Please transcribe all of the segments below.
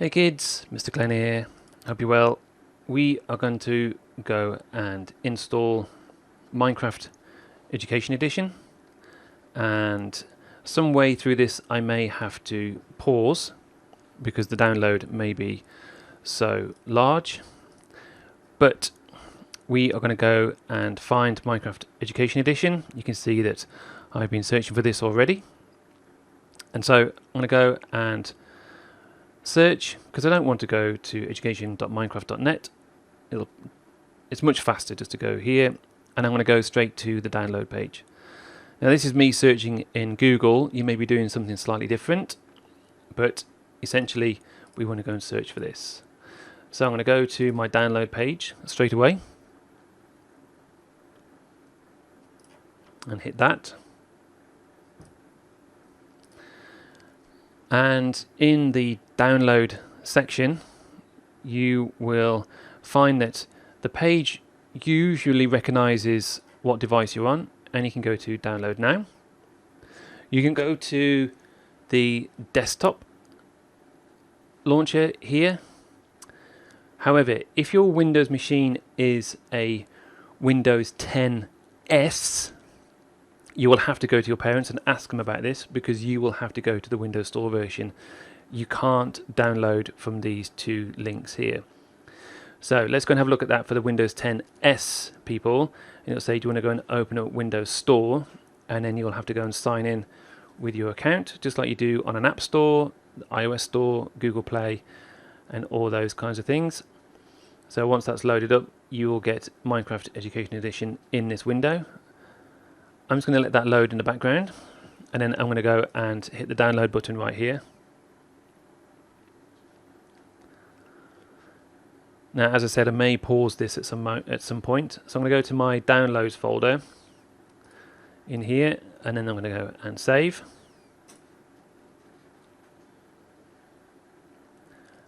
Hey kids, Mr. Glenn here. Hope you're well. We are going to go and install Minecraft Education Edition, and some way through this I may have to pause because the download may be so large, but we are going to go and find Minecraft Education Edition. You can see that I've been searching for this already, and so I'm going to go and search, because I don't want to go to education.minecraft.net. It's much faster just to go here, and I'm going to go straight to the download page. Now this is me searching in Google. You may be doing something slightly different, but essentially we want to go and search for this. So I'm going to go to my download page straight away and hit that. And in the download section, you will find that the page usually recognizes what device you're on, and you can go to download now. You can go to the desktop launcher here. However, if your Windows machine is a Windows 10S, you will have to go to your parents and ask them about this, because you will have to go to the Windows Store version. You can't download from these two links here. So let's go and have a look at that for the Windows 10S people. And it'll say, do you want to go and open up Windows Store? And then you'll have to go and sign in with your account, just like you do on an App Store, iOS Store, Google Play, and all those kinds of things. So once that's loaded up, you will get Minecraft Education Edition in this window. I'm just going to let that load in the background, and then I'm going to go and hit the download button right here. Now, as I said, I may pause this at some point, so I'm going to go to my downloads folder in here, and then I'm going to go and save.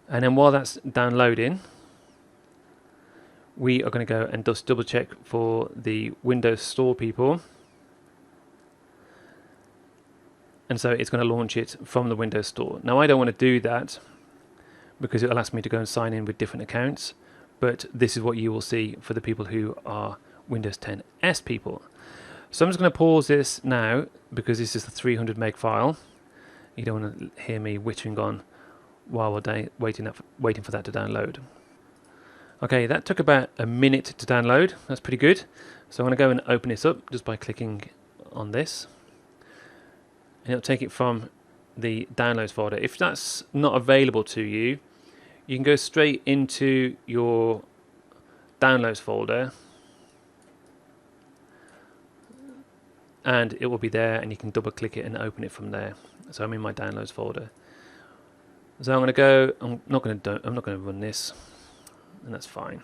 And then while that's downloading, we are going to go and just double check for the Windows Store people. And so it's going to launch it from the Windows Store. Now I don't want to do that because it'll ask me to go and sign in with different accounts, but this is what you will see for the people who are Windows 10S people. So I'm just going to pause this now because this is a 300 meg file. You don't want to hear me whittering on while we're waiting for that to download. Okay, that took about a minute to download. That's pretty good. So I'm going to go and open this up just by clicking on this. And it'll take it from the downloads folder. If that's not available to you, you can go straight into your downloads folder and it will be there, and you can double click it and open it from there. So I'm in my downloads folder. So I'm going to go, I'm not going to run this, and that's fine.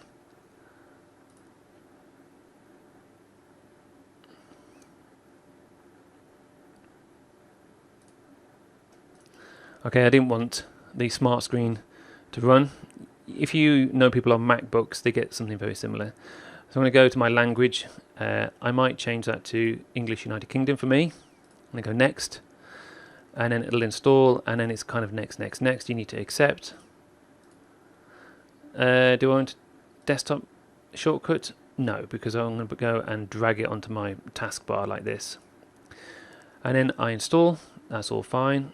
Okay, I didn't want the smart screen to run. If you know people on MacBooks, they get something very similar. So I'm going to go to my language. I might change that to English United Kingdom for me. I'm going to go next, and then it'll install, and then it's kind of next. You need to accept. Do I want desktop shortcut? No, because I'm going to go and drag it onto my taskbar like this. And then I install. That's all fine.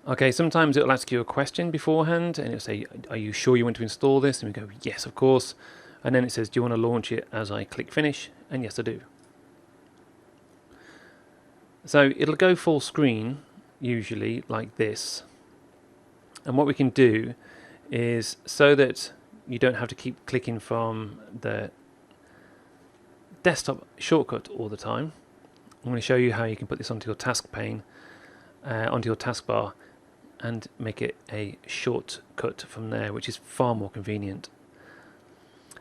Okay, sometimes it'll ask you a question beforehand, and it'll say, are you sure you want to install this? And we go, yes, of course. And then it says, do you want to launch it, as I click finish? And yes, I do. So it'll go full screen, usually like this. And what we can do is, so that you don't have to keep clicking from the desktop shortcut all the time, I'm going to show you how you can put this onto your task pane, onto your taskbar, and make it a shortcut from there, which is far more convenient.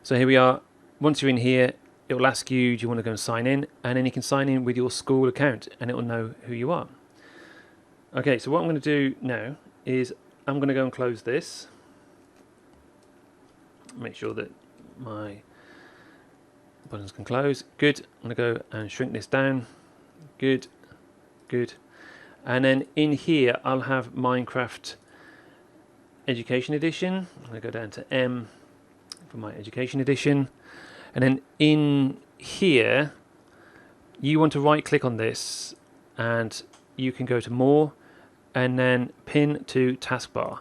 So here we are. Once you're in here, it will ask you, do you want to go and sign in? And then you can sign in with your school account, and it will know who you are. Okay, so what I'm going to do now is I'm going to go and close this. Make sure that my buttons can close. Good. I'm going to go and shrink this down. Good. And then in here I'll have Minecraft Education Edition. I'm going to go down to M for my Education Edition. And then in here, you want to right click on this and you can go to More and then Pin to Taskbar.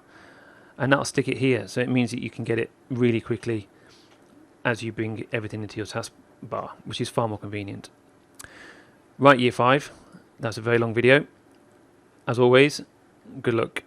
And that'll stick it here. So it means that you can get it really quickly as you bring everything into your taskbar, which is far more convenient. Right, Year 5, that's a very long video. As always, good luck.